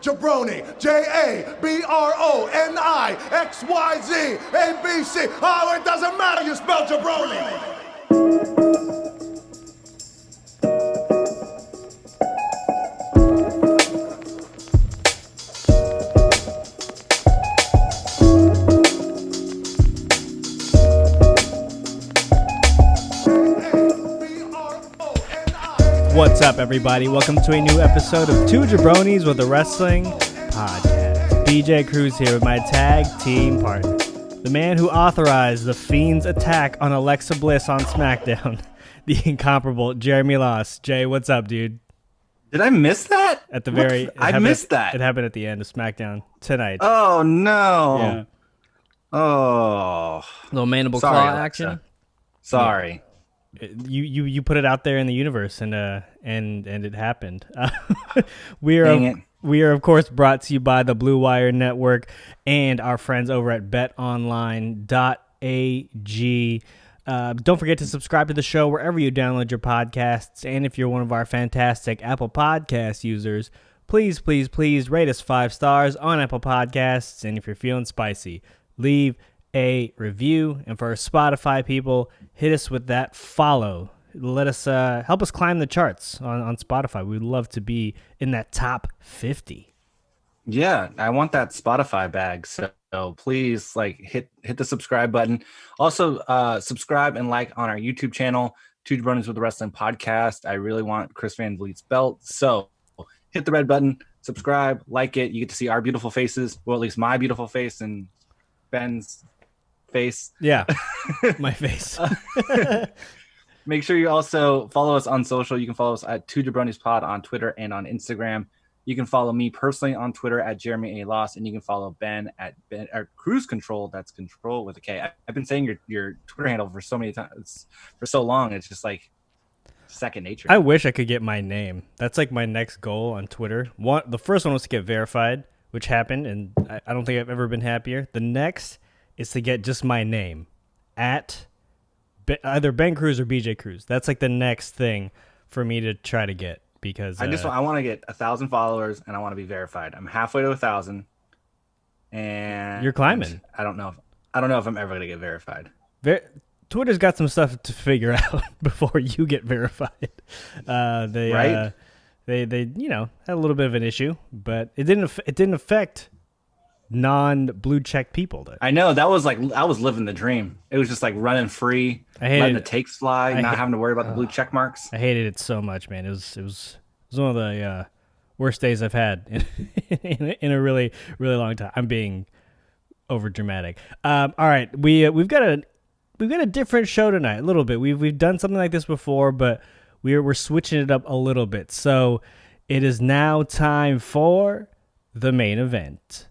Jabroni, Jabronixyz, oh, it doesn't matter, you spell jabroni. What's up, everybody? Welcome to a new episode of Two Jabronis with a Wrestling Podcast. BJ Cruz here with my tag team partner, the man who authorized the Fiend's attack on Alexa Bliss on SmackDown, the incomparable Jeremy Loss. Jay, what's up, dude? Did I miss that? At the very, I missed that. It happened at the end of SmackDown tonight. Oh no! Yeah. Oh, Little mandible sorry, claw Alexa. action. Sorry. Yeah. You put it out there in the universe, and it happened. We are of course brought to you by the Blue Wire Network and our friends over at betonline.ag. Don't forget to subscribe to the show wherever you download your podcasts, and if you're one of our fantastic Apple Podcast users, please rate us 5 stars on Apple Podcasts, and if you're feeling spicy, leave a review. And for our Spotify people, hit us with that follow. Let us help us climb the charts on Spotify. We'd love to be in that top 50. Yeah, I want that Spotify bag. So please, hit the subscribe button. Also, subscribe and like on our YouTube channel, Two Jabronis with the Wrestling Podcast. I really want Chris Van Vliet's belt. So hit the red button, subscribe, like it. You get to see our beautiful faces. Well, at least my beautiful face and Ben's face. Yeah, my face. Make sure you also follow us on social. You can follow us at Two Jabronis Pod on Twitter and on Instagram. You can follow me personally on Twitter at Jeremy A. Loss, and you can follow Ben at Cruise Control. That's Control with a K. I've been saying your Twitter handle for so many times, for so long. It's just like second nature. I wish I could get my name. That's like my next goal on Twitter. The first one was to get verified, which happened, and I don't think I've ever been happier. The next is to get just my name at either Ben Cruz or BJ Cruz. That's like the next thing for me to try to get, because I want to get 1,000 followers and I want to be verified. I'm halfway to 1,000, and you're climbing. I don't know if I'm ever gonna get verified. Twitter's got some stuff to figure out before you get verified. They had a little bit of an issue, but it didn't affect non-blue check people. I know, that was like I was living the dream. It was just like running free, letting the takes fly, not having to worry about the blue check marks. I hated it so much, man. It was one of the worst days I've had in a really, really long time. I'm being over dramatic. All right, we've got a different show tonight a little bit. We've done something like this before, but we're switching it up a little bit. So it is now time for the main event.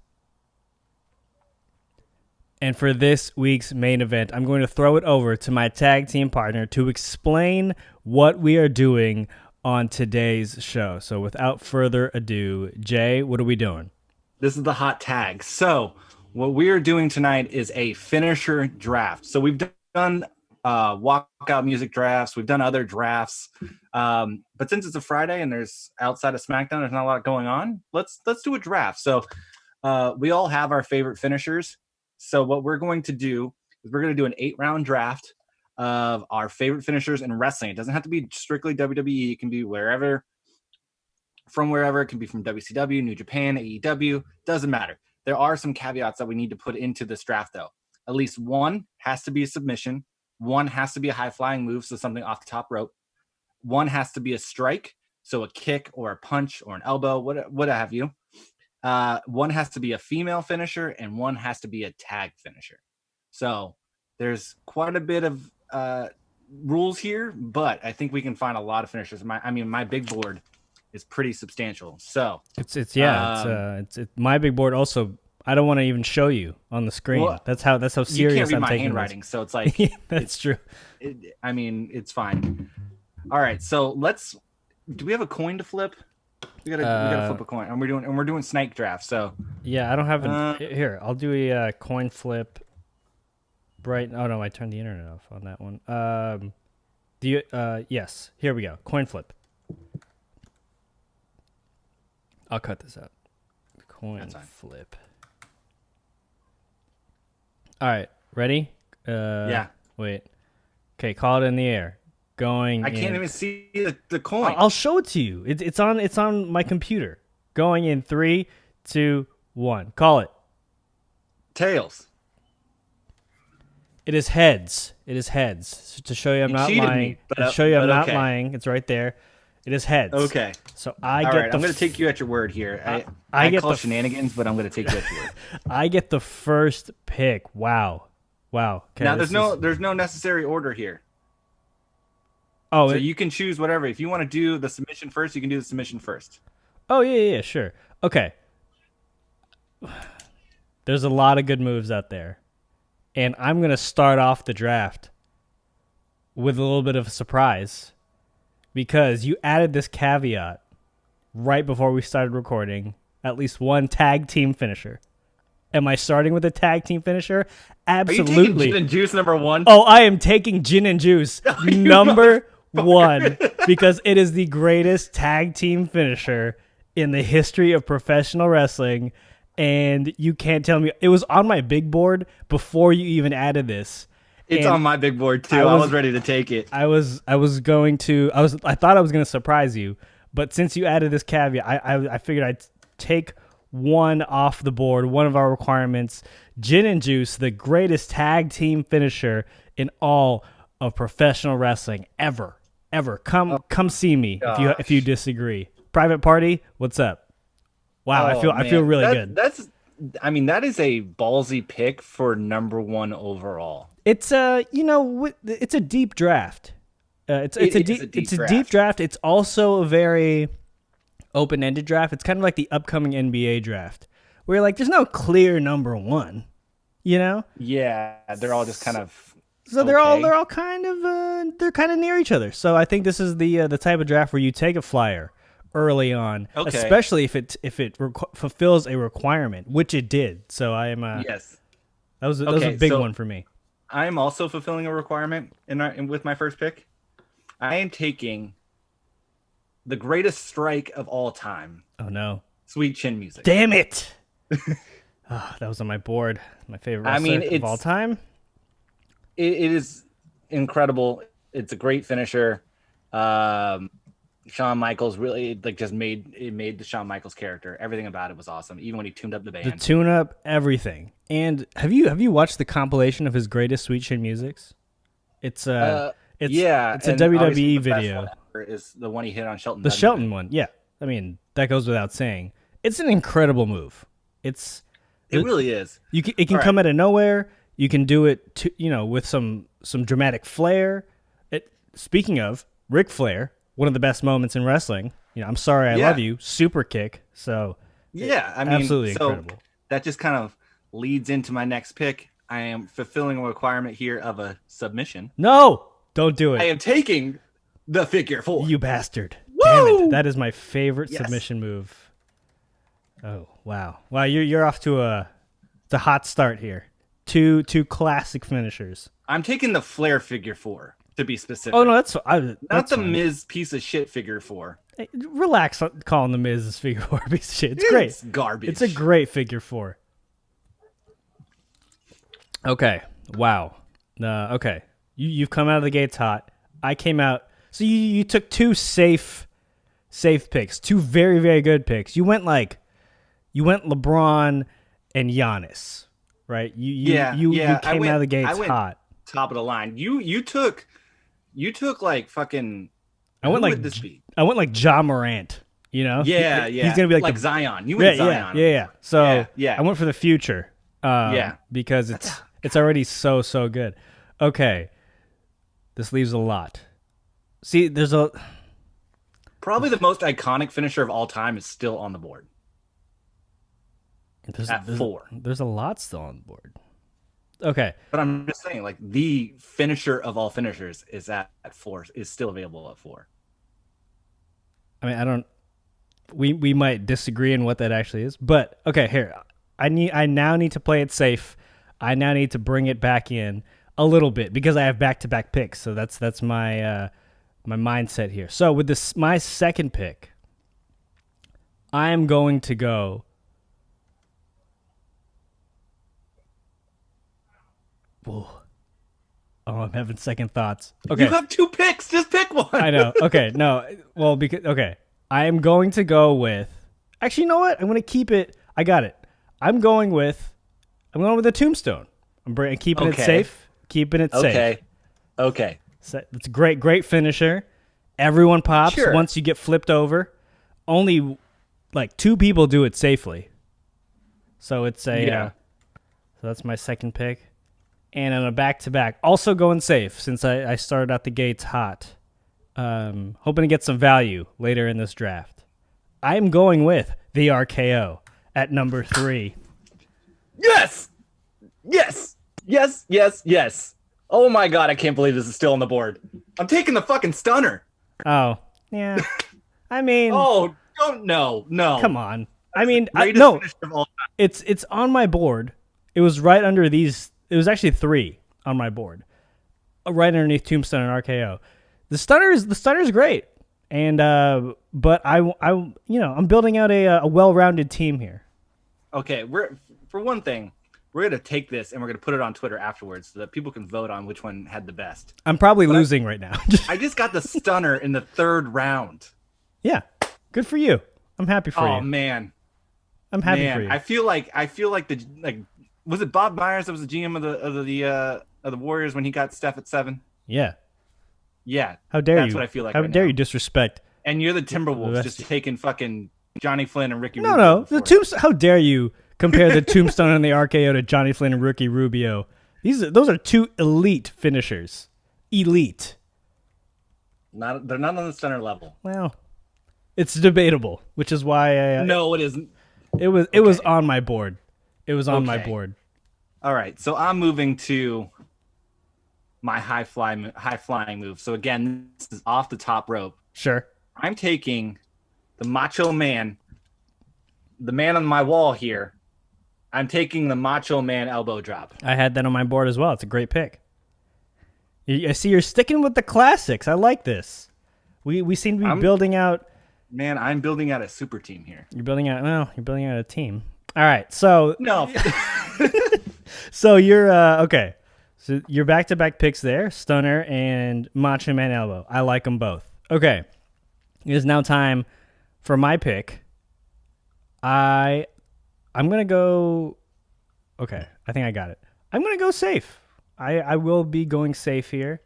And for this week's main event, I'm going to throw it over to my tag team partner to explain what we are doing on today's show. So without further ado, Jay, what are we doing? This is the hot tag. So what we are doing tonight is a finisher draft. So we've done walkout music drafts. We've done other drafts. But since it's a Friday and there's outside of SmackDown, there's not a lot going on. Let's do a draft. So we all have our favorite finishers. So what we're going to do is we're going to do an 8-round draft of our favorite finishers in wrestling. It doesn't have to be strictly WWE. It can be wherever. It can be from WCW, New Japan, AEW. Doesn't matter. There are some caveats that we need to put into this draft, though. At least one has to be a submission. One has to be a high-flying move, so something off the top rope. One has to be a strike, so a kick or a punch or an elbow, what have you. One has to be a female finisher, and one has to be a tag finisher. So there's quite a bit of rules here, but I think we can find a lot of finishers. My big board is pretty substantial. So it's my big board. Also, I don't want to even show you on the screen. Well, that's how serious you can't read I'm my taking handwriting, this. so it's like that's true. It's fine. All right, so do we have a coin to flip? We gotta flip a coin, and we're doing snake draft. So yeah, I don't have here. I'll do a coin flip. Oh no, I turned the internet off on that one. Yes, here we go. Coin flip. I'll cut this out. Coin That's fine. flip. All right, ready? Yeah. Wait. Okay, call it in the air. Going. I can't in... even see the coin. I'll show it to you. It's on my computer. Going in 3, 2, 1. Call it. Tails. It is heads. It is heads. So to show you I'm not cheated lying. me, but, to show you I'm not okay. lying. It's right there. It is heads. Okay. So All right, I'm going to take you at your word here. I get call the shenanigans, but I'm going to take you at your word. I get the first pick. Wow. Okay, Now, there's no necessary order here. Oh, So you can choose whatever. If you want to do the submission first, you can do the submission first. Oh, yeah, sure. Okay. There's a lot of good moves out there. And I'm going to start off the draft with a little bit of a surprise because you added this caveat right before we started recording, at least one tag team finisher. Am I starting with a tag team finisher? Absolutely. Are you taking Gin and Juice number 1? Oh, I am taking Gin and Juice number 1 because it is the greatest tag team finisher in the history of professional wrestling. And you can't tell me it was on my big board before you even added this. It's on my big board too. I was ready to take it. I thought I was going to surprise you, but since you added this caveat, I figured I'd take one off the board, one of our requirements. Gin and Juice, the greatest tag team finisher in all of professional wrestling ever. Come see me if you disagree. Private Party, what's up? Wow, I feel really good. That is a ballsy pick for number 1 overall. It's it's a deep draft. It's a deep draft. It's also a very open-ended draft. It's kind of like the upcoming NBA draft, where you're like, there's no clear number 1. You know? Yeah, they're all just kind of. So they're all kind of they're kind of near each other. So I think this is the type of draft where you take a flyer early on, especially if it fulfills a requirement, which it did. So I am yes, that was a big one for me. I am also fulfilling a requirement with my first pick. I am taking the greatest strike of all time. Oh no, Sweet Chin Music. Damn it! That was on my board. My favorite wrestler of all time. It is incredible. It's a great finisher. Shawn Michaels really just made the Shawn Michaels character. Everything about it was awesome. Even when he tuned up the band. The tune up, everything. And have you watched the compilation of his greatest Sweet Chin musics? It's a WWE video. Is the one he hit on Shelton. The Shelton one, yeah. I mean, that goes without saying. It's an incredible move. It really is. It can come out of nowhere. You can do it with some dramatic flair. Speaking of Ric Flair, one of the best moments in wrestling. I'm sorry, I love you. Super kick. So absolutely incredible. That just kind of leads into my next pick. I am fulfilling a requirement here of a submission. No, don't do it. I am taking the figure 4. You bastard! Woo! Damn it! That is my favorite submission move. Oh wow! You're off to a hot start here. Two classic finishers. I'm taking the Flair figure 4. To be specific. Oh no, that's not the fine. Miz piece of shit figure 4. Hey, relax on calling the Miz's figure 4 piece of shit. It's great. It's garbage. It's a great figure 4. Okay. Wow. Okay. You've come out of the gates hot. I came out. So you took 2 safe picks. 2 very, very good picks. You went LeBron and Giannis, right? You came out of the gates hot. Top of the line. You took like fucking. I went like Ja Morant. Yeah. He's gonna be like Zion. You went Zion. Yeah. So yeah. I went for the future. Because it's already so good. Okay, this leaves a lot. See, there's probably the most iconic finisher of all time is still on the board. There's 4. There's a lot still on the board. Okay, but I'm just saying, like, the finisher of all finishers is at 4. Is still available at 4. I mean, we might disagree on what that actually is, but okay, here I now need to play it safe. I now need to bring it back in a little bit because I have back-to-back picks. So that's my my mindset here. So with my second pick, I am going to go Whoa. Oh, I'm having second thoughts. Okay. You have 2 picks. Just pick one. I know. Okay. No. Well, I am going to go with. Actually, you know what? I'm going to keep it. I got it. I'm going with a tombstone. I'm keeping it safe. Keeping it safe. Okay. So it's a great finisher. Everyone pops once you get flipped over. Only like 2 people do it safely. So it's a. So that's my second pick. And on a back-to-back, also going safe since I started out the gates hot. Hoping to get some value later in this draft. I'm going with the RKO at number 3. Yes! Oh my god, I can't believe this is still on the board. I'm taking the fucking stunner. Oh, yeah. I mean... Oh, no. Come on. I mean, no. It's on my board. It was right under these... It was actually 3 on my board, right underneath Tombstone and RKO. The stunner is great, and but I'm building out a well-rounded team here. Okay, for one thing, we're gonna take this and we're gonna put it on Twitter afterwards so that people can vote on which one had the best. I'm probably losing right now. I just got the stunner in the 3rd round. Yeah, good for you. I'm happy for you. Oh man, I'm happy for you. I feel like was it Bob Myers that was the GM of the Warriors when he got Steph at 7? Yeah. Yeah. How dare you? That's what I feel like. How dare you disrespect? And you're the Timberwolves just taking fucking Johnny Flynn and Ricky Rubio. No. How dare you compare the Tombstone and the RKO to Johnny Flynn and Ricky Rubio? Those are 2 elite finishers. Elite. They're not on the center level. Well, it's debatable, which is why no, it isn't. It was on my board. It was on my board. All right, so I'm moving to my high flying move. So again, this is off the top rope. Sure. I'm taking the Macho Man, the man on my wall here. I'm taking the Macho Man elbow drop. I had that on my board as well. It's a great pick. I see you're sticking with the classics. I like this. We seem to be building out. Man, I'm building out a super team here. You're building out a team. All right, so no. So you're okay. So your back-to-back picks there, Stunner and Macho Man Elbow. I like them both. Okay, it is now time for my pick. I'm gonna go. Okay, I think I got it. I'm gonna go safe. I will be going safe here.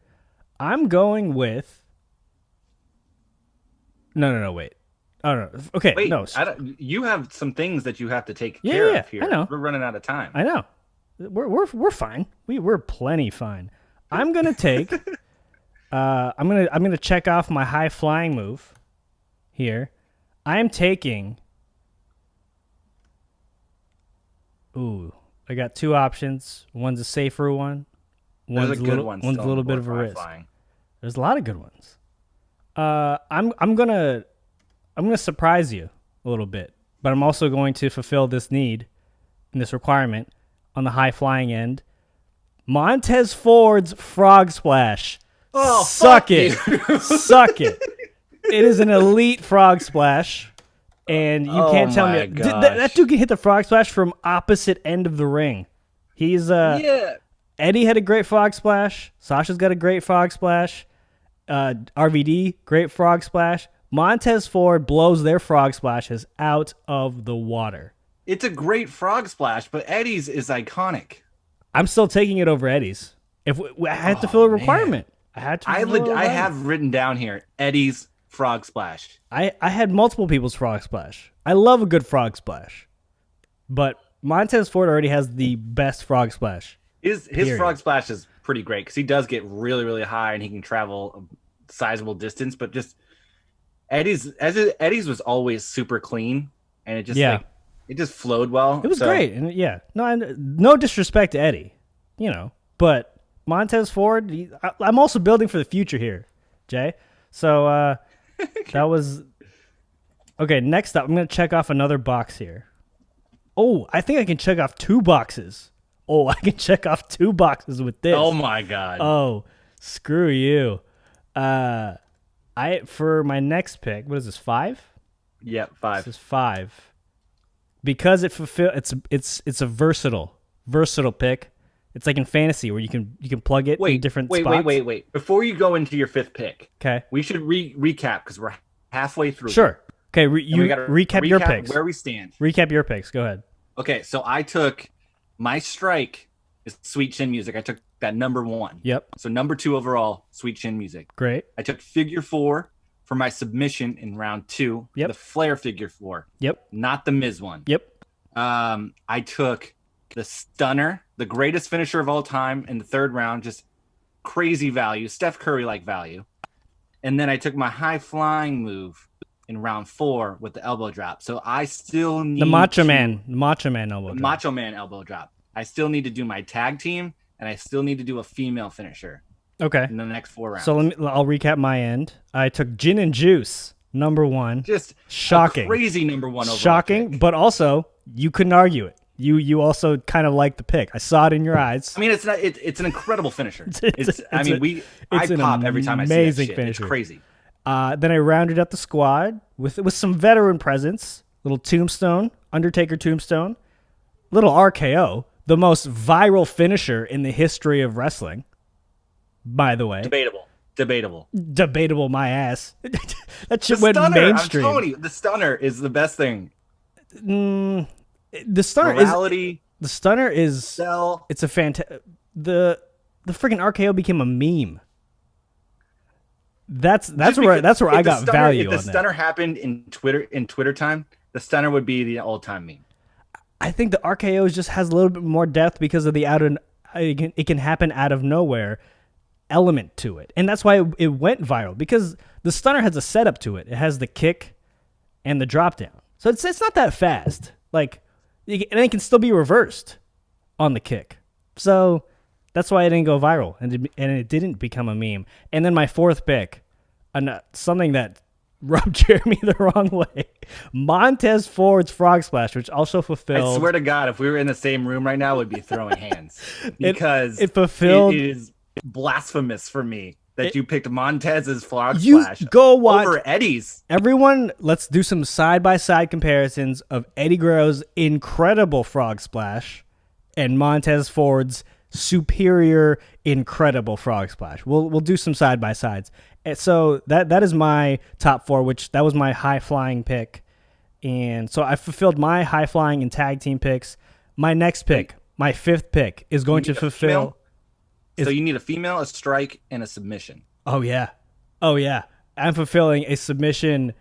I'm going with. No, wait. Oh no. Okay. Wait, no. You have some things that you have to take care of here. I know. We're running out of time. I know. We're fine. We're plenty fine. I'm gonna take. I'm gonna check off my high flying move. Here, I am taking. Ooh, I got 2 options. One's a safer one. One's a little bit of a risk. There's a lot of good ones. I'm gonna surprise you a little bit, but I'm also going to fulfill this need and this requirement on the high flying end. Montez Ford's Frog Splash. Oh, suck it. Suck it. It is an elite Frog Splash, and you can't tell me that dude can hit the Frog Splash from opposite end of the ring. He's Eddie had a great Frog Splash. Sasha's got a great Frog Splash. RVD, great Frog Splash. Montez Ford blows their Frog Splashes out of the water. It's a great Frog Splash, but Eddie's is iconic. I'm still taking it over Eddie's. I had to fill a requirement. I have written down here Eddie's Frog Splash. I had multiple people's Frog Splash. I love a good Frog Splash, but Montez Ford already has the best Frog Splash. His Frog Splash is pretty great because he does get really, really high and he can travel a sizable distance. But just Eddie's was always super clean, and it just it just flowed well. It was great, and no disrespect to Eddie, but Montez Ford. I'm also building for the future here, Jay. So that was okay. Next up, I'm gonna check off another box here. Oh, I think I can check off 2 boxes. Oh, I can check off 2 boxes with this. Oh my god. Oh, screw you. For my next pick, what is this? 5? Yeah, 5. This is 5. Because it's a versatile pick. It's like in fantasy where you can plug it in different spots. Wait. Before you go into your fifth pick, Okay. we should recap because we're halfway through. Sure. Okay, you recap your picks. Where we stand. Recap your picks. Go ahead. Okay, so I took my strike is Sweet Chin Music. I took that number 1. Yep. So number 2 overall, Sweet Chin Music. Great. I took Figure 4 for my submission in round 2. Yep. The Flair Figure 4. Yep. Not the Miz one. Yep. I took the Stunner, the greatest finisher of all time in the 3rd round, just crazy value, Steph Curry like value. And then I took my high flying move in round 4 with the elbow drop. So I still need the Macho Man elbow drop. Macho Man elbow drop. I still need to do my tag team, and I still need to do a female finisher. Okay. In the next 4 rounds. So I'll recap my end. I took Gin and Juice, number 1. Just shocking, crazy number 1 overall. Shocking, pick. But also you couldn't argue it. You also kind of liked the pick. I saw it in your eyes. I mean, it's not. It's an incredible finisher. I an pop every time I see that shit. Finisher. It's crazy. Then I rounded up the squad with some veteran presence. Little Tombstone, Undertaker Tombstone, little RKO, the most viral finisher in the history of wrestling. By the way, Debatable. My ass. That shit went mainstream. I'm telling you, the Stunner is the best thing. The Stunner Morality, the Stunner is sell. It's a fantastic. The freaking RKO became a meme. That's where I got value on that. If the Stunner happened in Twitter time, the Stunner would be the all-time meme. I think the RKO just has a little bit more depth because of the it can happen out of nowhere element to it, and that's why it went viral, because the Stunner has a setup to it. It has the kick and the drop down, so it's not that fast. Like, and it can still be reversed on the kick. So that's why it didn't go viral, and it didn't become a meme. And then my 4th pick, something that rubbed Jeremy the wrong way, Montez Ford's Frog Splash, which also fulfilled. I swear to God, if we were in the same room right now, we'd be throwing hands, because it fulfilled. It is blasphemous for me that you picked Montez's Frog You Splash go watch over Eddie's. Everyone, let's do some side-by-side comparisons of Eddie Guerrero's incredible Frog Splash and Montez Ford's superior, incredible Frog Splash. We'll do some side-by-sides. So that is my top 4, which that was my high-flying pick. And so I fulfilled my high-flying and tag team picks. My next pick, my 5th pick, is going to fulfill... So you need a female, a strike, and a submission. Oh, yeah. I'm fulfilling a submission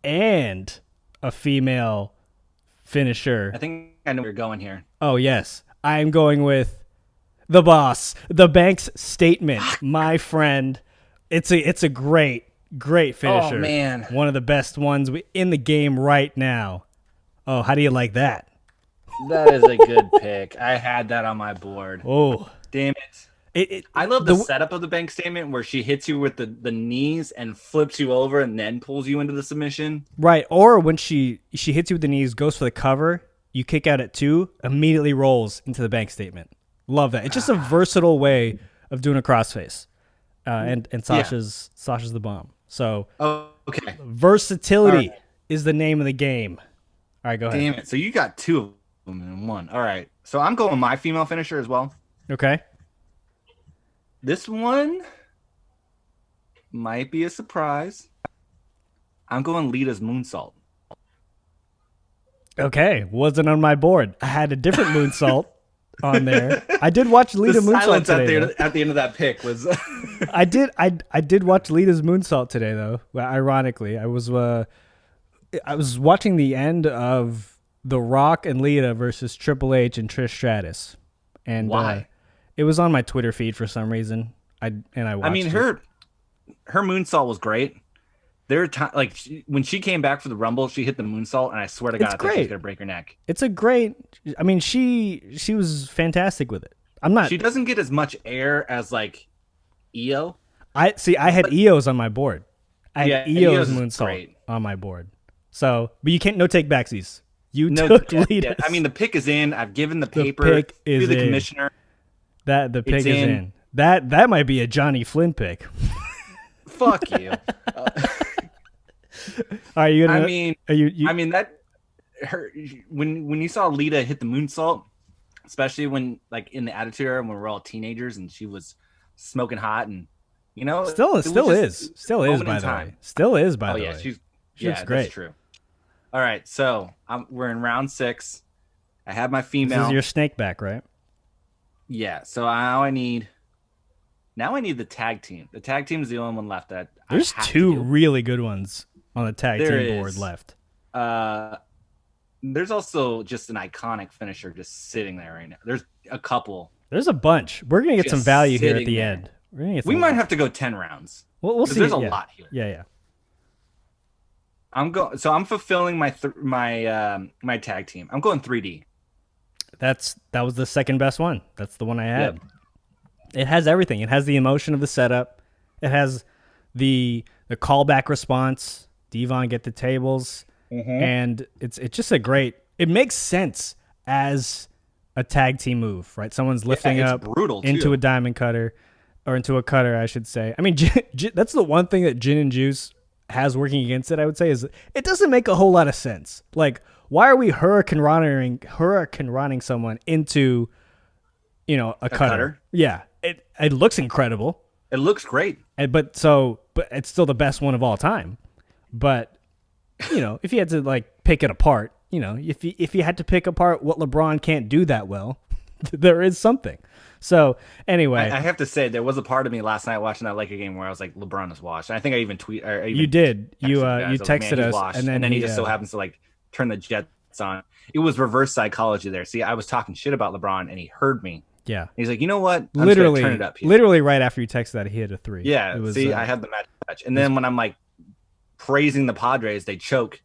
and a female finisher. I think I know where you're going here. Oh, yes. I am going with the boss, the Banks Statement, my friend. It's a great finisher. Oh, man. One of the best ones in the game right now. Oh, how do you like that? That is a good pick. I had that on my board. Oh. Damn it. I love the setup of the Bank Statement where she hits you with the knees and flips you over and then pulls you into the submission. Right. Or when she hits you with the knees, goes for the cover, you kick out at 2, immediately rolls into the Bank Statement. Love that. It's just a versatile way of doing a crossface. And Sasha's the bomb. So okay. Versatility is the name of the game. All right, go ahead. Damn it. So you got 2 of them in one. All right. So I'm going my female finisher as well. Okay. This one might be a surprise. I'm going Lita's Moonsault. Okay, wasn't on my board. I had a different moonsault on there. I did watch Lita Moonsault silence today. At the end of that pick was. I did watch Lita's Moonsault today though. Well, ironically, I was watching the end of The Rock and Lita versus Triple H and Trish Stratus, and why? It was on my Twitter feed for some reason. I watched. I mean, her moonsault was great. There are times, when she came back for the Rumble, she hit the moonsault, and I swear to God, I thought she was gonna break her neck. It's a great. I mean, she was fantastic with it. I'm not. She doesn't get as much air as like Io. I had Io's on my board. I had Io's moonsault on my board. So, but you can't no take backsies. You took Lita's. Yeah. I mean, the pick is in. I've given the paper to the commissioner. The pick is in. That might be a Johnny Flynn pick. Fuck you. Are you gonna? I mean, that her when you saw Lita hit the moonsault, especially when like in the Attitude Era when we were all teenagers and she was smoking hot and still is by the way. Still is by the way. Yeah, she looks great. That's true. All right, so we're in round 6. I have my female. This is your snake back, right? Yeah. So now I need the tag team. The tag team is the only one left. There's 2 really good ones on the tag team board left. There's also just an iconic finisher just sitting there right now. There's a couple. There's a bunch. We're gonna get some value here at the end. We might have to go 10 rounds. We'll see. There's a lot here. Yeah. I'm fulfilling my tag team. I'm going 3D. That was the second best one. That's the one I had. Yep. It has everything. It has the emotion of the setup. It has the callback response. Devon get the tables, and it's just a great. It makes sense as a tag team move, right? Someone's lifting up into a diamond cutter, or into a cutter, I should say. I mean, that's the one thing that Gin and Juice has working against it, I would say, is it doesn't make a whole lot of sense. Like, why are we hurricane running someone into, a cutter? Yeah, it looks incredible. It looks great. But it's still the best one of all time. But if you had to like pick it apart, if you had to pick apart what LeBron can't do that well, there is something. So anyway, I have to say there was a part of me last night watching that Laker game where I was like, LeBron is washed. And I think I even you did. You texted us, and then he just so happens to like turn the Jets on. It was reverse psychology there. See, I was talking shit about LeBron, and he heard me. Yeah, and he's like, you know what? I'm literally, turn it up here. Literally right after you texted that, he hit a 3. Yeah, I had the match touch, and then when I'm like praising the Padres, they choke,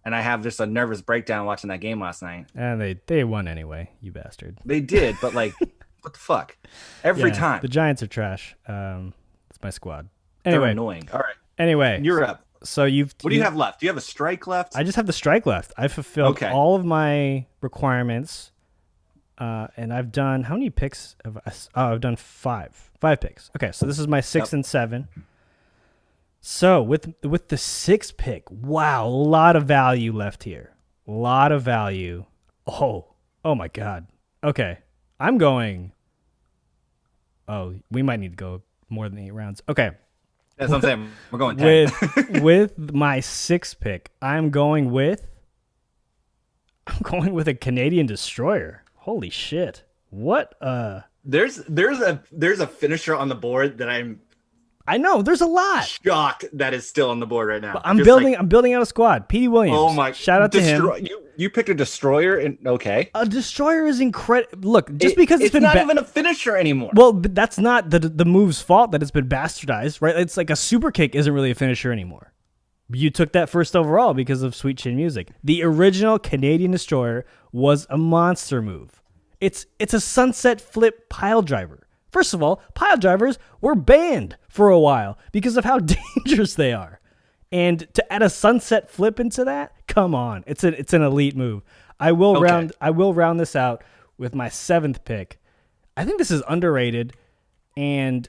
and I have just a nervous breakdown watching that game last night. And they won anyway, you bastard. They did, but like, what the fuck? Every time the Giants are trash. It's my squad. Anyway, they're annoying. All right. Anyway, you're up. So what do you have left? Do you have a strike left? I just have the strike left. I fulfilled all of my requirements, and I've done how many picks? I've done 5 picks. Okay, so this is my 6 and 7. So with the 6th pick, wow, a lot of value left here. A lot of value. Oh my God. Okay, I'm going. Oh, we might need to go more than 8 rounds. Okay. That's what I'm saying. We're going 10. With my 6th pick, I'm going with a Canadian Destroyer. Holy shit. What There's a finisher on the board that I know, there's a lot. Shocked that is still on the board right now. But I'm building out a squad. Petey Williams. Oh my! Shout out to him. You picked a Destroyer, and okay. A Destroyer is incredible. Look, just because it's not even a finisher anymore. Well, but that's not the move's fault that it's been bastardized, right? It's like a super kick isn't really a finisher anymore. You took that first overall because of Sweet Chin Music. The original Canadian Destroyer was a monster move. It's a sunset flip pile driver. First of all, pile drivers were banned for a while because of how dangerous they are. And to add a sunset flip into that, come on. It's an elite move. I will round this out with my 7th pick. I think this is underrated, and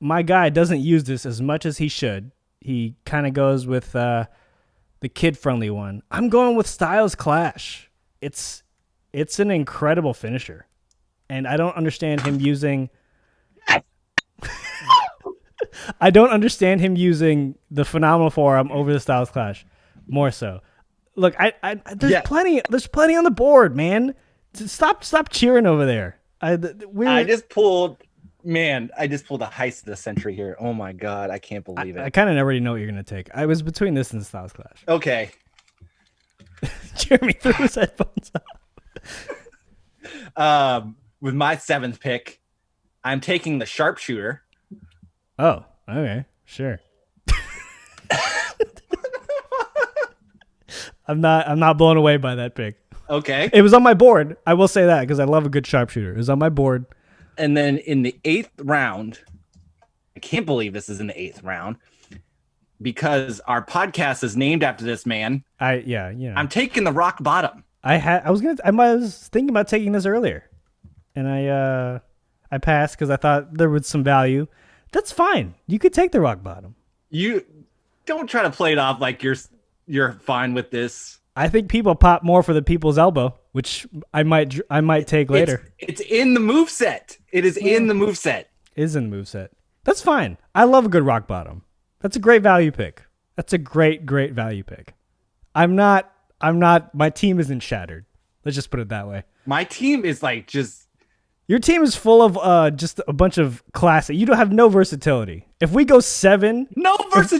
my guy doesn't use this as much as he should. He kind of goes with the kid-friendly one. I'm going with Styles Clash. It's an incredible finisher. And I don't understand him using the Phenomenal Forearm over the Styles Clash. More so. Look, there's plenty on the board, man. Stop cheering over there. I just pulled a heist of the century here. Oh my God, I can't believe it. I kind of already know what you're gonna take. I was between this and Styles Clash. Okay. Jeremy threw his headphones up. With my 7th pick, I'm taking the sharpshooter. Oh, okay, sure. I'm not blown away by that pick. Okay. It was on my board. I will say that because I love a good sharpshooter. It was on my board. And then in the 8th round, I can't believe this is in the 8th round because our podcast is named after this man. I'm taking the rock bottom. I was thinking about taking this earlier. And I passed because I thought there was some value. That's fine. You could take the rock bottom. You don't try to play it off like you're fine with this. I think people pop more for the people's elbow. which I might take later. It's in the moveset. It is in the moveset. Is in the moveset. That's fine. I love a good rock bottom. That's a great value pick. That's a great value pick. I'm not, my team isn't shattered. Let's just put it that way. My team is like just... Your team is full of just a bunch of classic. You don't have no versatility. If we go 7... What?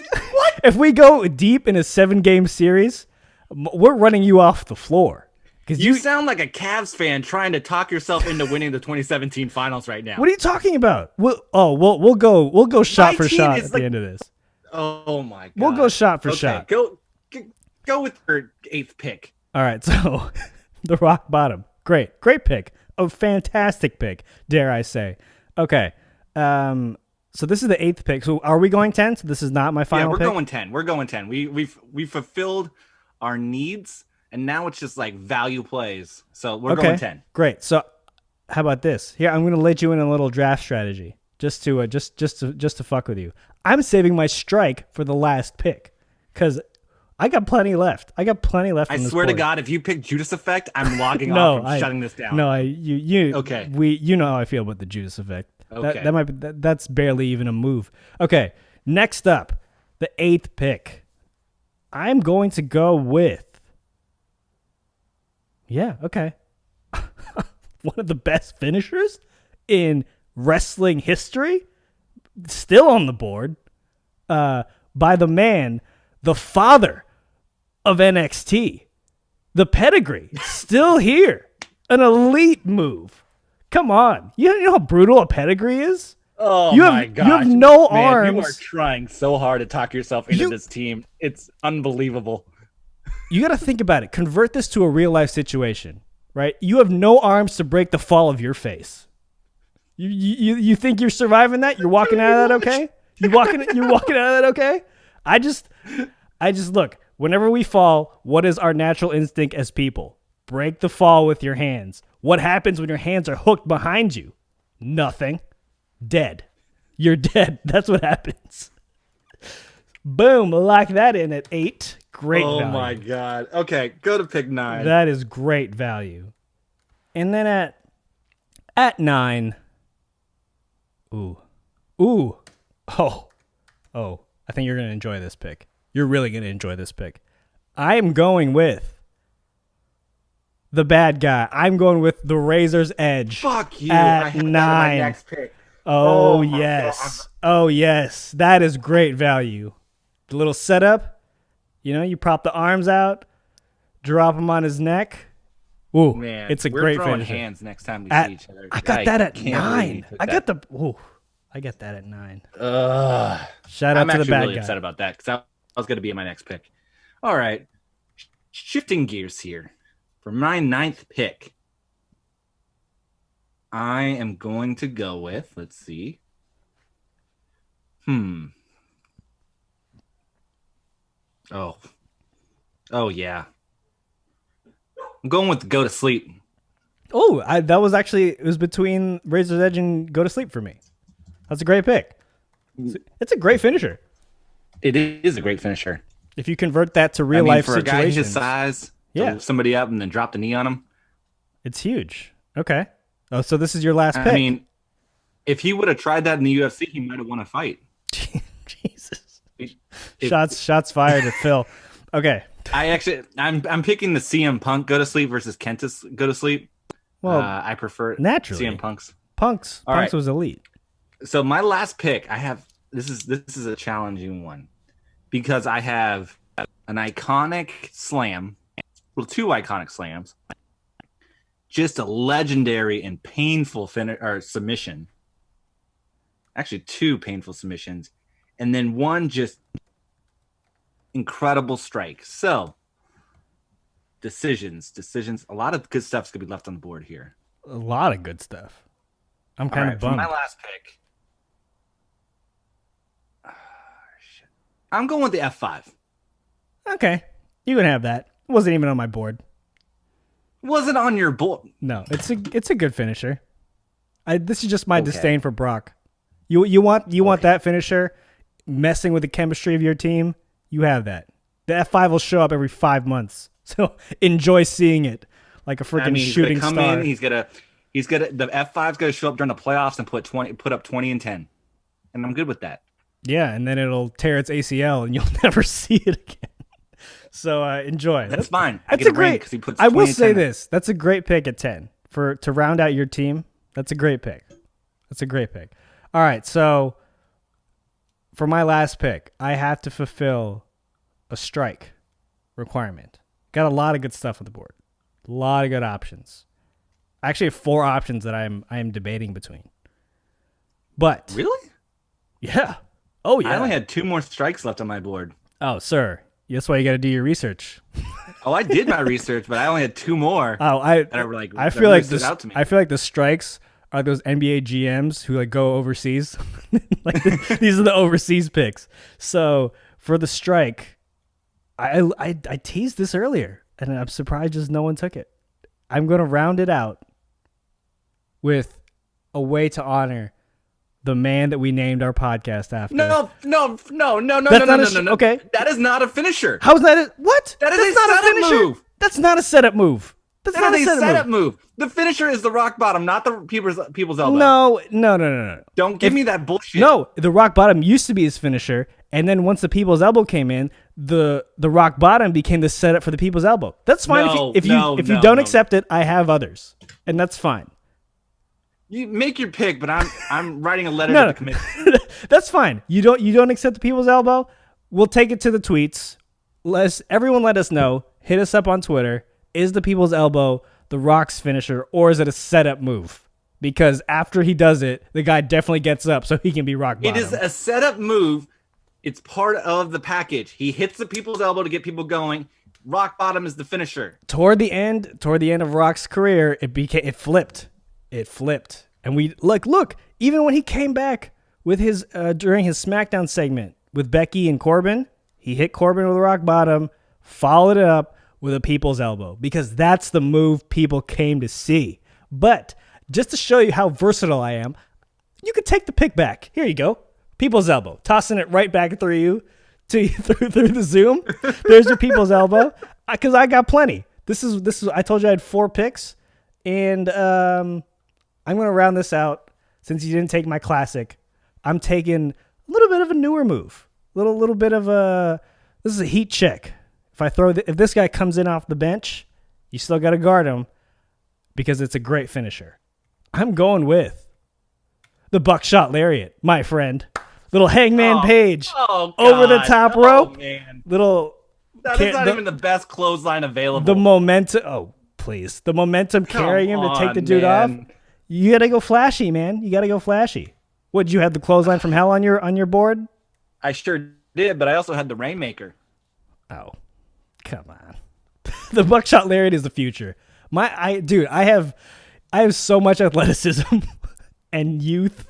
If we go deep in a 7-game series, we're running you off the floor. You sound like a Cavs fan trying to talk yourself into winning the 2017 finals right now. What are you talking about? We'll go shot for shot at the end of this. Oh my god. We'll go shot for shot. Go with your 8th pick. All right, so the rock bottom. Great pick. A fantastic pick, dare I say. Okay. So this is the 8th pick. So are we going 10? So this is not my final pick? Yeah, we're going 10. We've fulfilled our needs. And now it's just like value plays. So we're going 10. Great. So how about this? Here, I'm going to let you in a little draft strategy just to fuck with you. I'm saving my strike for the last pick because I got plenty left. I swear to God, if you pick Judas Effect, I'm logging off and shutting this down. No, you okay. You know how I feel about the Judas Effect. Okay. That might be that's barely even a move. Okay. Next up, the 8th pick. I'm going to go with... Yeah, okay. One of the best finishers in wrestling history, still on the board, by the man, the father of NXT. The pedigree, still here. An elite move. Come on. You know how brutal a pedigree is? Oh, my God. You have no arms. You are trying so hard to talk yourself into this team. It's unbelievable. You got to think about it. Convert this to a real life situation, right? You have no arms to break the fall of your face. You think you're surviving that? You're walking out of that okay? You're walking out of that okay? I just look, whenever we fall, what is our natural instinct as people? Break the fall with your hands. What happens when your hands are hooked behind you? Nothing. Dead. You're dead. That's what happens. Boom. Lock that in at 8. Great value. Oh my God. Okay, go to pick 9. That is great value. And then at 9. Oh. I think you're going to enjoy this pick. You're really going to enjoy this pick. I am going with the bad guy. I'm going with the Razor's Edge. Fuck you. At I have 9. that in my next pick. Oh yes. God. Oh yes. That is great value. The little setup. You know, you prop the arms out, drop him on his neck. Ooh, man, it's a great finish. Hands next time we see each other. I got that at 9. I got that at 9. Shout out to the bad guy. I'm really upset about that because I was going to be in my next pick. All right, shifting gears here. For my 9th pick, I am going to go with, let's see. Oh yeah. I'm going with Go to Sleep. Oh, that was actually, it was between Razor's Edge and Go to Sleep for me. That's a great pick. It's a great finisher. It is a great finisher. If you convert that to real life for situations. a guy his size, to somebody up and then drop the knee on him. It's huge. Okay. Oh, so this is your last pick. I mean, if he would have tried that in the UFC, he might have won a fight. Jesus. Shots fired at Phil. Okay. I'm picking the CM Punk Go to Sleep versus Kenta's Go to Sleep. Well, I prefer naturally CM Punk's. Punk's was elite. So my last pick, this is a challenging one because I have an iconic slam, well, 2 iconic slams, just a legendary and painful submission. Actually, 2 painful submissions, and then 1 just incredible strike. So decisions. A lot of good stuff's gonna be left on the board here. A lot of good stuff. I'm kind of bummed. For my last pick, I'm going with the F5. Okay, you can have that. It wasn't even on my board. Was it on your board? No, it's a good finisher. This is just my disdain for Brock. You want that finisher messing with the chemistry of your team? You have that. The F5 will show up every 5 months, so enjoy seeing it. like a freaking I mean, he's shooting gonna come star. in. He's gonna the F5's gonna show up during the playoffs and put up 20 and 10, and I'm good with that. Yeah, and then it'll tear its ACL, and you'll never see it again. So enjoy. That's fine. That's a great. He puts I will 20 and say 10. this: that's a great pick at 10 to round out your team. That's a great pick. That's a great pick. All right, so for my last pick, I have to fulfill a strike requirement. Got a lot of good stuff on the board. A lot of good options. I actually have 4 options that I am debating between. But Really? yeah. Oh yeah. I only had 2 more strikes left on my board. Oh, sir. That's why you got to do your research. Oh, I did my research, but I only had 2 more. Oh, I feel like stood out to me. I feel like the strikes are those NBA GMs who like go overseas. Like these are the overseas picks. So for the strike, I teased this earlier, and I'm surprised just no one took it. I'm going to round it out with a way to honor the man that we named our podcast after. No. Okay. That is not a finisher. How's that? What? That is That's a not setup finisher. move. That's not a setup move. That's That not is a setup move. The finisher is the rock bottom, not the people's elbow. No. Don't give me that bullshit. No, the rock bottom used to be his finisher, and then once the people's elbow came in, the rock bottom became the setup for the people's elbow. That's fine if you don't accept it. I have others, and that's fine. You make your pick, but I'm writing a letter to the committee. That's fine. You don't accept the people's elbow. We'll take it to the tweets. Everyone let us know. Hit us up on Twitter. Is the people's elbow the Rock's finisher, or is it a setup move? Because after he does it, the guy definitely gets up so he can be rock bottom. It is a setup move. It's part of the package. He hits the people's elbow to get people going. Rock bottom is the finisher. Toward the end of Rock's career, it flipped. It flipped. And we look, even when he came back with his during his SmackDown segment with Becky and Corbin, he hit Corbin with a rock bottom, followed it up with a people's elbow, because that's the move people came to see. But just to show you how versatile I am, you could take the pick back. Here you go. People's elbow. Tossing it right back through you through the Zoom. There's your people's elbow. Because I got plenty. This is I told you I had 4 picks. And I'm going to round this out. Since you didn't take my classic, I'm taking a little bit of a newer move. Little bit of this is a heat check. If this guy comes in off the bench, you still got to guard him because it's a great finisher. I'm going with the buckshot lariat, my friend. Little Hangman Page over the top rope. Man. That is not even the best clothesline available. The momentum. Oh, please. The momentum carrying him to take the dude off. You got to go flashy, man. You got to go flashy. What, you had the clothesline from hell on your board? I sure did, but I also had the Rainmaker. Oh, come on. The buckshot lariat is the future. I have so much athleticism and youth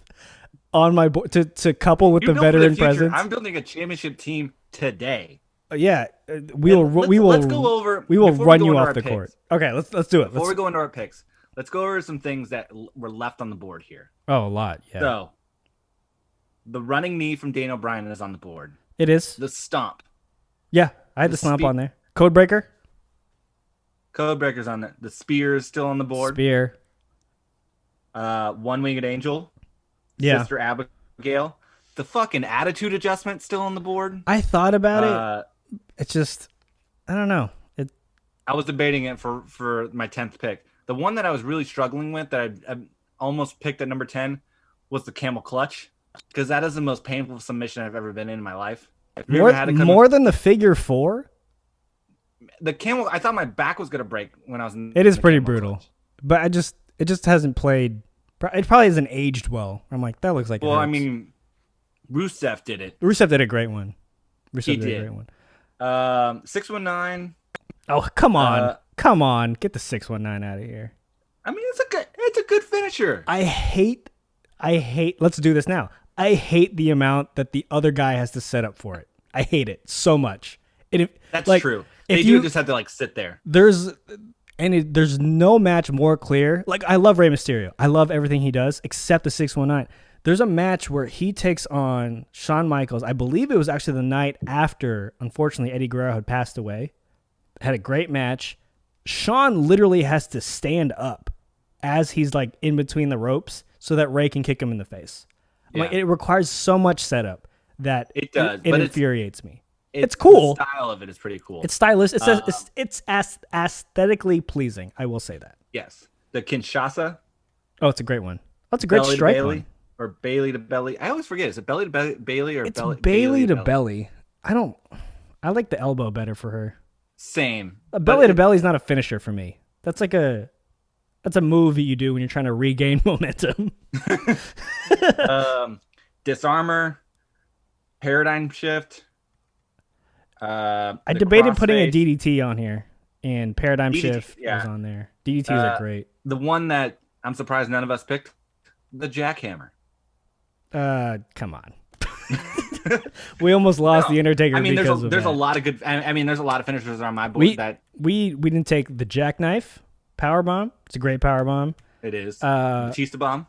on my board to couple with the veteran presence. I'm building a championship team today. Yeah, we will run you off the court. Okay, let's do it. Before we go into our picks, let's go over some things that were left on the board here. Oh, a lot. Yeah. So, the running knee from Daniel Bryan is on the board. It is. The stomp. Yeah, I had the stomp on there. Codebreaker. Codebreaker's on there. The spear is still on the board. Spear. One-winged angel. Yeah. Sister Abigail. The fucking attitude adjustment still on the board. I thought about it. It's just, I don't know. I was debating it for my 10th pick. The one that I was really struggling with that I almost picked at number 10 was the camel clutch, because that is the most painful submission I've ever been in my life. More than the figure 4? The camel, I thought my back was going to break when I was in. It is pretty brutal. Clutch. But it just hasn't played. It probably hasn't aged well. I'm like, that looks like Well, I mean, Rusev did it. Rusev did a great one. He did. 619. Oh, come on. Come on. Get the 619 out of here. I mean, it's a good finisher. I hate, let's do this now. I hate the amount that the other guy has to set up for it. I hate it so much. That's true. They do just have to sit there. There's no match more clear. Like, I love Rey Mysterio. I love everything he does except the 619. There's a match where he takes on Shawn Michaels. I believe it was actually the night after, unfortunately, Eddie Guerrero had passed away. Had a great match. Sean literally has to stand up as he's like in between the ropes so that Ray can kick him in the face. Yeah. Like, it requires so much setup that it does. It but infuriates me. It's cool. The style of it is pretty cool. It's stylish. It's aesthetically pleasing. I will say that. Yes. The Kinshasa. Oh, it's a great one. That's a great strike Bailey, one. or Bailey to belly. I always forget. Is it belly to Bailey or it's belly? Bailey to belly. I like the elbow better for her. Same. A belly to belly is not a finisher for me. That's a move that you do when you're trying to regain momentum. Disarmor, paradigm shift. I debated putting a DDT on here, and paradigm shift was on there. DDTs are great. The one that I'm surprised none of us picked, the jackhammer. Come on. We almost lost the Undertaker. I mean, there's a lot of good. I mean, there's a lot of finishers on my board that we didn't take the jackknife power bomb. It's a great power bomb. It is. Batista bomb.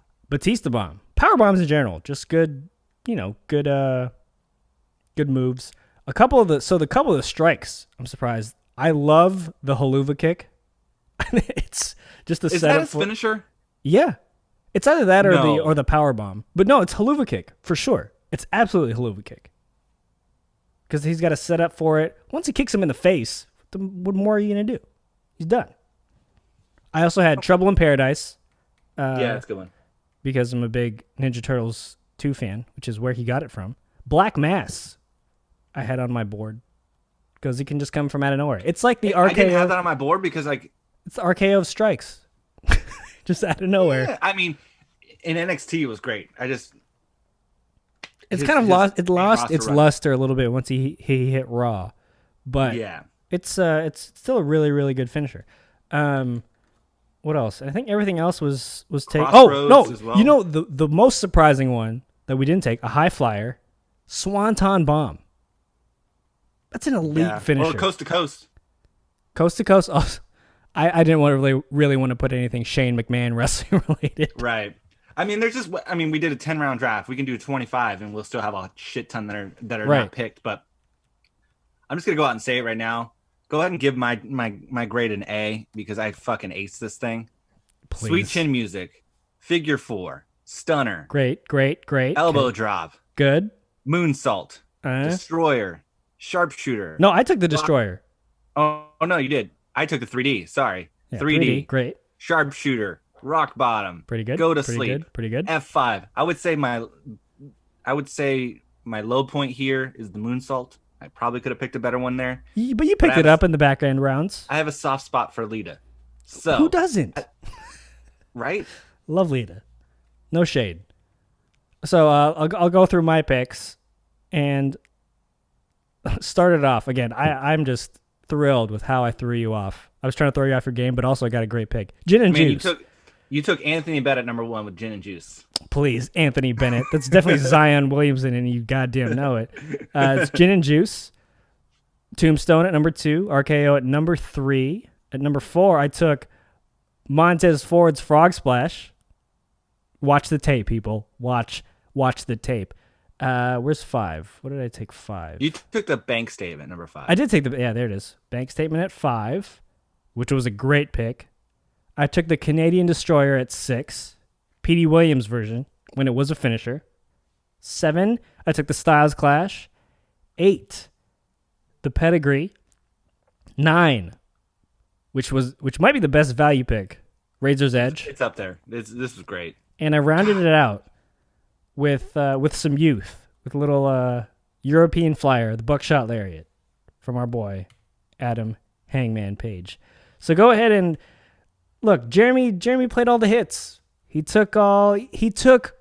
Power bombs in general, just good. Good moves. A couple of the strikes. I'm surprised. I love the haluva kick. It's just a setup. Is that his finisher? Yeah, it's either that or the power bomb. But no, it's haluva kick for sure. It's absolutely haluva kick. Because he's got a setup for it. Once he kicks him in the face, what more are you going to do? He's done. I also had Trouble in Paradise. Yeah, that's a good one. Because I'm a big Ninja Turtles 2 fan, which is where he got it from. Black Mass I had on my board. Because he can just come from out of nowhere. It's like the RKO. I didn't have that on my board because it's the RKO of strikes. Just out of nowhere. Yeah, I mean, in NXT it was great. It's kind of lost its luster a little bit once he hit Raw, but yeah, it's still a really, really good finisher. What else? I think everything else was taken. Oh no, as well. The most surprising one that we didn't take, a high flyer, Swanton Bomb. That's an elite finisher. Or coast to coast. Coast to coast. Oh, I didn't want to really want to put anything Shane McMahon wrestling related. Right. I mean, we did a 10-round draft. We can do 25, and we'll still have a shit ton that are not picked. But I'm just gonna go out and say it right now. Go ahead and give my grade an A because I fucking aced this thing. Please. Sweet chin music, figure 4, stunner, great, elbow drop, good, moonsault, destroyer, sharpshooter. No, I took the destroyer. Oh no, you did. I took the 3D. Sorry, yeah, 3D, great, sharpshooter. Rock bottom. Pretty good. Go to sleep. Pretty good. F5. I would say my low point here is the moonsault. I probably could have picked a better one there. But you picked it up in the back end rounds. I have a soft spot for Lita. So who doesn't? Right? Love Lita. No shade. So I'll go through my picks and start it off again. I'm just thrilled with how I threw you off. I was trying to throw you off your game, but also I got a great pick. Gin and Juice. You took Anthony Bennett number 1 with Gin and Juice. Please, Anthony Bennett. That's definitely Zion Williamson, and you goddamn know it. It's Gin and Juice. Tombstone at number 2. RKO at number 3. At number 4, I took Montez Ford's Frog Splash. Watch the tape, people. Watch the tape. Where's 5? What did I take 5? You took the bank statement number 5. I did take there it is. Bank statement at 5, which was a great pick. I took the Canadian Destroyer at 6, Petey Williams version, when it was a finisher. 7, I took the Styles Clash. 8, the Pedigree. 9, which might be the best value pick, Razor's Edge. It's up there. This is great. And I rounded it out with some youth, with a little European flyer, the Buckshot Lariat, from our boy Adam Hangman Page. So go ahead and look, Jeremy played all the hits. He took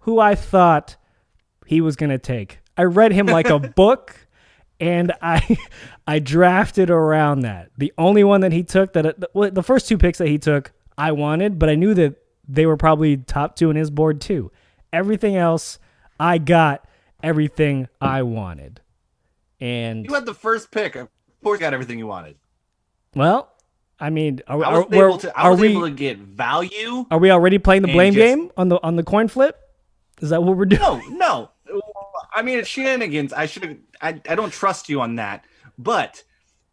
who I thought he was going to take. I read him like a book, and I drafted around that. The only one that he took, the first 2 picks that he took, I wanted, but I knew that they were probably top 2 in his board too. Everything else, I got everything I wanted. And you had the first pick. Of course you got everything you wanted. Well, I mean, I was able to get value. Are we already playing the blame game on the coin flip? Is that what we're doing? No. I mean, it's shenanigans. I don't trust you on that. But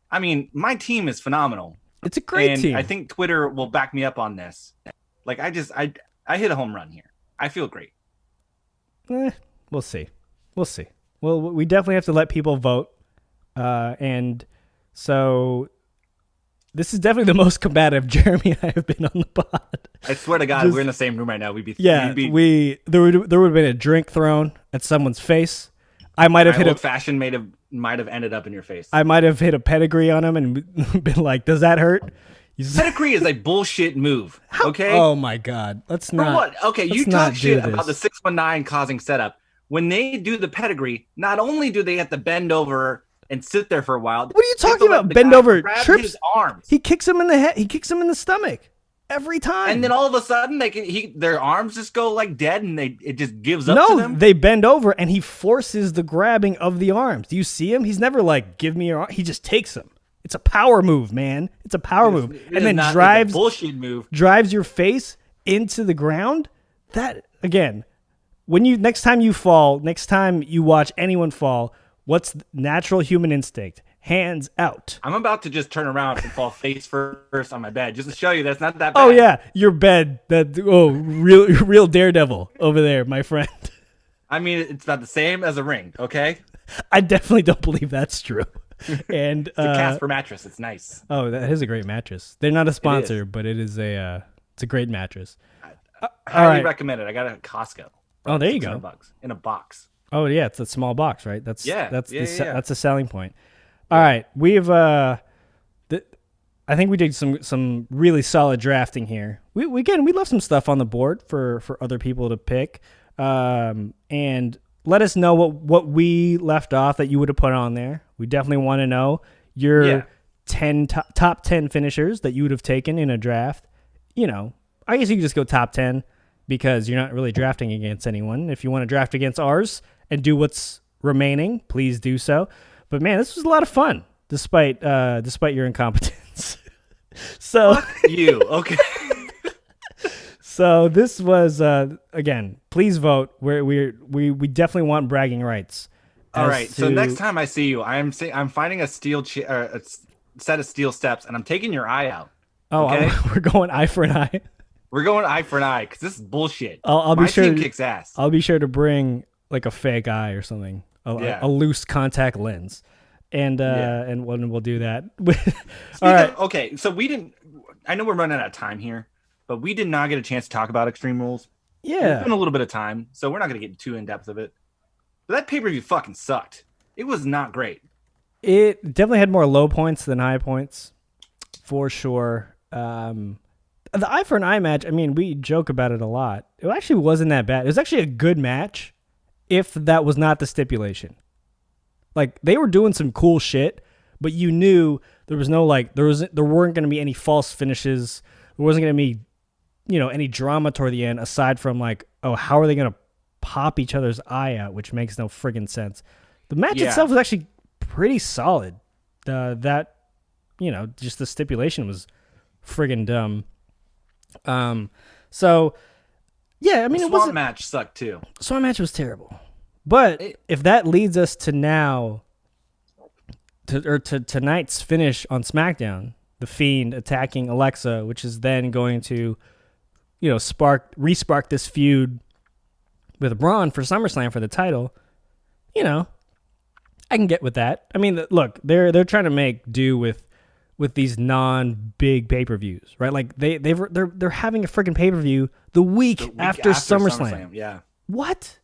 I mean, my team is phenomenal. It's a great team. I think Twitter will back me up on this. Like I hit a home run here. I feel great. We'll see. Well, we definitely have to let people vote. And so this is definitely the most combative Jeremy and I have been on the pod. I swear to God, we're in the same room right now. There would have been a drink thrown at someone's face. I might have hit old fashioned might have ended up in your face. I might have hit a pedigree on him and been like, "Does that hurt?" Pedigree is a bullshit move. Okay. Oh my God, let's not. For what? Okay, you talk shit about the 619 causing setup. When they do the pedigree, not only do they have to bend over and sit there for a while. What are you talking about? Bend over, trips his arms. He kicks him in the head. He kicks him in the stomach every time. And then all of a sudden, their arms just go like dead, and it just gives up to them. No, they bend over, and he forces the grabbing of the arms. Do you see him? He's never like, "Give me your arm." He just takes them. It's a power move, man. It's a power move, and then drives a bullshit move. Drives your face into the ground. That again, next time you watch anyone fall, what's natural human instinct? Hands out. I'm about to just turn around and fall face first on my bed just to show you that's not that bad. Oh yeah, your bed. Real daredevil over there, my friend. I mean, it's about the same as a ring. Okay. I definitely don't believe that's true. And it's a Casper mattress. It's nice. Oh, that is a great mattress. They're not a sponsor, but it's a great mattress. I highly recommend it. I got it at Costco. Oh, there you go. $600 in a box. Oh yeah, it's a small box, right? That's a selling point. All right, we've I think we did some really solid drafting here. We left some stuff on the board for other people to pick, and let us know what we left off that you would have put on there. We definitely want to know your top 10 finishers that you would have taken in a draft. You know, I guess you could just go top 10 because you're not really drafting against anyone. If you want to draft against ours and do what's remaining, please do so. But man, this was a lot of fun, despite your incompetence. So fuck you, okay. So this was again. Please vote. We definitely want bragging rights. All right. So next time I see you, I'm finding a a set of steel steps, and I'm taking your eye out. Oh, okay? We're going eye for an eye. We're going eye for an eye because this is bullshit. I'll My be sure team kicks ass. I'll be sure to bring like a fake eye or something, a loose contact lens, and we'll do that. All right. Okay. So we didn't. I know we're running out of time here, but we did not get a chance to talk about Extreme Rules. Yeah. It's been a little bit of time, so we're not going to get too in depth of it. But that pay-per-view fucking sucked. It was not great. It definitely had more low points than high points, for sure. The eye for an eye match, I mean, we joke about it a lot. It actually wasn't that bad. It was actually a good match if that was not the stipulation. Like, they were doing some cool shit, but you knew there was no, like, there weren't going to be any false finishes. There wasn't going to be, any drama toward the end aside from, like, oh, how are they going to pop each other's eye out, which makes no friggin' sense. The match itself was actually pretty solid. Just the stipulation was friggin' dumb. So yeah, I mean, Swamp match sucked too. Swamp match was terrible. But if that leads us to now, to tonight's finish on SmackDown, The Fiend attacking Alexa, which is then going to, re-spark this feud with Braun for SummerSlam for the title, I can get with that. I mean, look, they're trying to make do with these non-big pay-per-views, right? Like they're having a freaking pay-per-view the week after SummerSlam. Yeah. What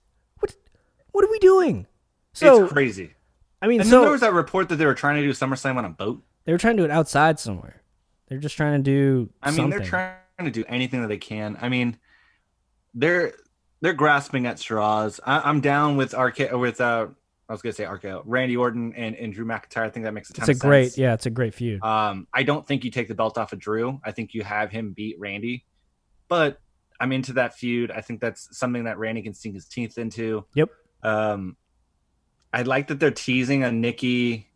are we doing? So it's crazy. I mean, and then there was that report that they were trying to do SummerSlam on a boat. They were trying to do it outside somewhere. They're just trying to do. They're trying to do anything that they can. I mean, they're grasping at straws. I'm down with Randy Orton and Drew McIntyre. I think that makes a ton of sense. It's a great feud. I don't think you take the belt off of Drew. I think you have him beat Randy. But I'm into that feud. I think that's something that Randy can sink his teeth into. Yep. I like that they're teasing a Nikki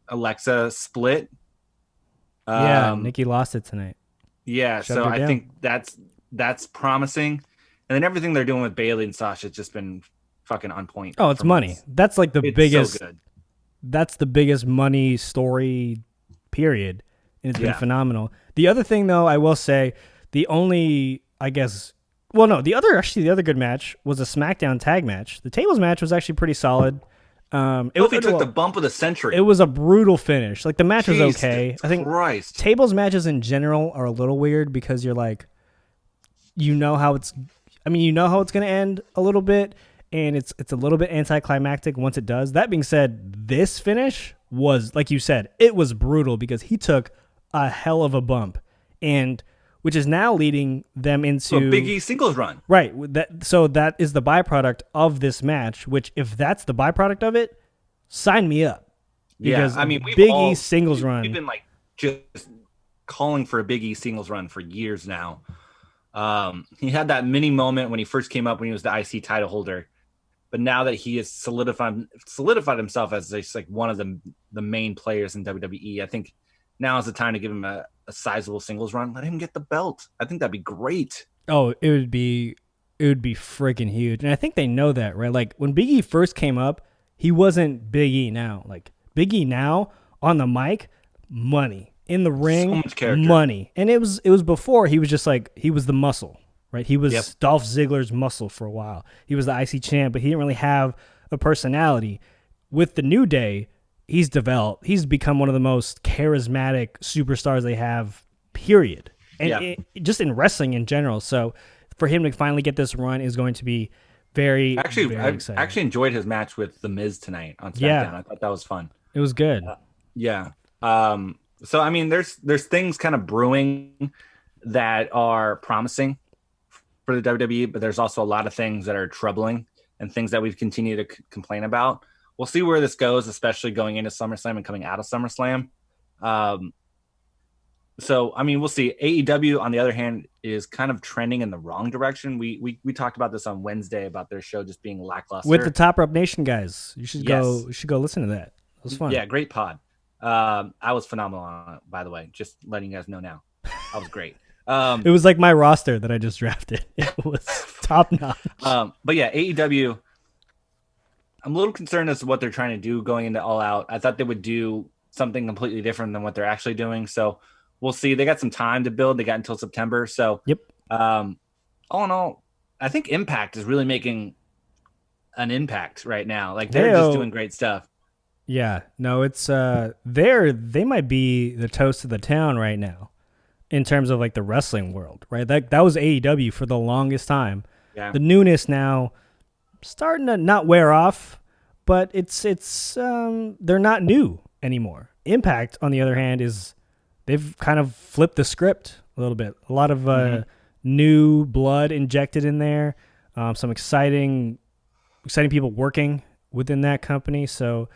Alexa split. Nikki lost it tonight. Yeah, so I think that's promising. And then everything they're doing with Bayley and Sasha has just been fucking on point. Oh, it's money. That's like the biggest. So good. That's the biggest money story, period, and it's been phenomenal. The other thing, though, I will say, the other good match was a SmackDown tag match. The tables match was actually pretty solid. Kofi took the bump of the century. It was a brutal finish. Like, the match was okay. I think tables matches in general are a little weird because you're like, you know how it's going to end a little bit, and it's a little bit anticlimactic once it does. That being said, this finish was, like you said, it was brutal because he took a hell of a bump, and which is now leading them into a Big E singles run. Right. So that is the byproduct of this match, which if that's the byproduct of it, sign me up. Because Big E singles run. We've been like just calling for a Big E singles run for years now. He had that mini moment when he first came up when he was the IC title holder. But now that he has solidified himself as just like one of the main players in WWE, I think now is the time to give him a sizable singles run. Let him get the belt. I think that'd be great. Oh, it would be freaking huge. And I think they know that, right? Like when Big E first came up, he wasn't Big E now. Like Big E now on the mic, money. In the ring, so much character. Money. And it was before he was just like, he was the muscle, right? He was Dolph Ziggler's muscle for a while. He was the IC champ, but he didn't really have a personality. With the New Day, he's developed. He's become one of the most charismatic superstars they have, period. And just in wrestling in general. So for him to finally get this run is going to be very exciting. I actually enjoyed his match with The Miz tonight on SmackDown. Yeah. I thought that was fun. It was good. So, I mean, there's things kind of brewing that are promising for the WWE, but there's also a lot of things that are troubling and things that we've continued to complain about. We'll see where this goes, especially going into SummerSlam and coming out of SummerSlam. So, I mean, we'll see. AEW, on the other hand, is kind of trending in the wrong direction. We talked about this on Wednesday about their show just being lackluster. With the Top Rope Nation guys. You should go listen to that. It was fun. Yeah, great pod. I was phenomenal on it, by the way. Just letting you guys know now. I was great. It was like my roster that I just drafted. It was top notch. But yeah, AEW, I'm a little concerned as to what they're trying to do going into All Out. I thought they would do something completely different than what they're actually doing. So we'll see. They got some time to build. They got until September. So all in all, I think Impact is really making an impact right now. Like they're just doing great stuff. Yeah, no, it's they might be the toast of the town right now in terms of like the wrestling world, right? That was AEW for the longest time. Yeah. The newness now starting to not wear off, but it's they're not new anymore. Impact, on the other hand, they've kind of flipped the script a little bit. A lot of new blood injected in there. Some exciting people working within that company. So.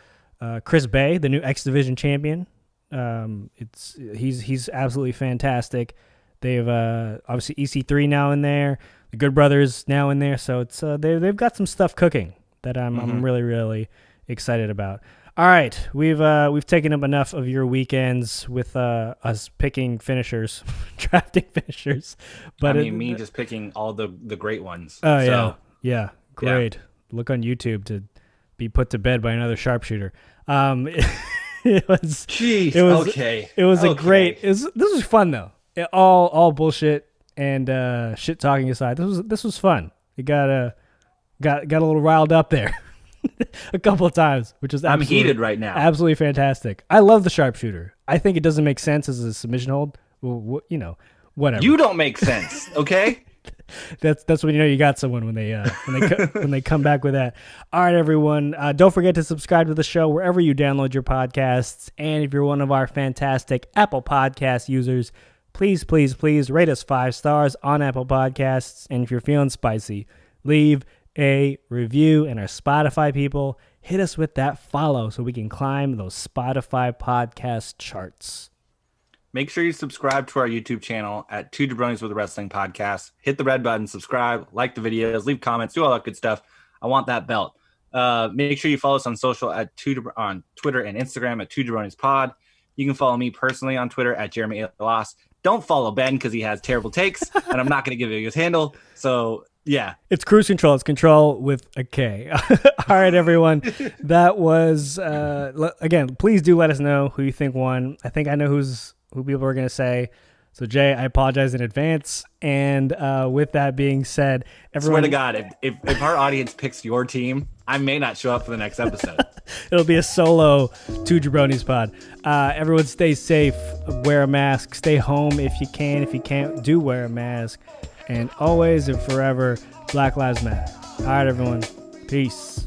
Chris Bay, the new X Division champion, he's absolutely fantastic. They've obviously EC3 now in there, the Good Brothers now in there, so it's they've got some stuff cooking that I'm really really excited about. All right, we've taken up enough of your weekends with us picking finishers, drafting finishers. But me just picking all the great ones. Oh yeah, great. Yeah. Look on YouTube to be put to bed by another sharpshooter. It was okay. It was a great. This was fun though. All bullshit and shit talking aside, this was fun. It got a little riled up there a couple of times, which is I'm heated right now. Absolutely fantastic. I love the sharpshooter. I think it doesn't make sense as a submission hold. Well, whatever. You don't make sense, okay? That's when you know you got someone when they come back with that. All right, everyone. Don't forget to subscribe to the show wherever you download your podcasts. And if you're one of our fantastic Apple Podcast users, please rate us 5 stars on Apple Podcasts. And if you're feeling spicy, leave a review. And our Spotify people, hit us with that follow so we can climb those Spotify podcast charts. Make sure you subscribe to our YouTube channel at Two Jabronis with a Wrestling Podcast. Hit the red button, subscribe, like the videos, leave comments, do all that good stuff. I want that belt. Make sure you follow us on social on Twitter and Instagram at Two Jabronis Pod. You can follow me personally on Twitter at Jeremy Loss. Don't follow Ben because he has terrible takes, and I'm not going to give you his handle. So yeah, it's Cruise Control. It's control with a K. All right, everyone. That was again. Please do let us know who you think won. I think I know who's who people are going to say. So, Jay, I apologize in advance. And with that being said, everyone... Swear to God, if our audience picks your team, I may not show up for the next episode. It'll be a solo Two Jabronis pod. Everyone stay safe. Wear a mask. Stay home if you can. If you can't, do wear a mask. And always and forever, Black Lives Matter. All right, everyone. Peace.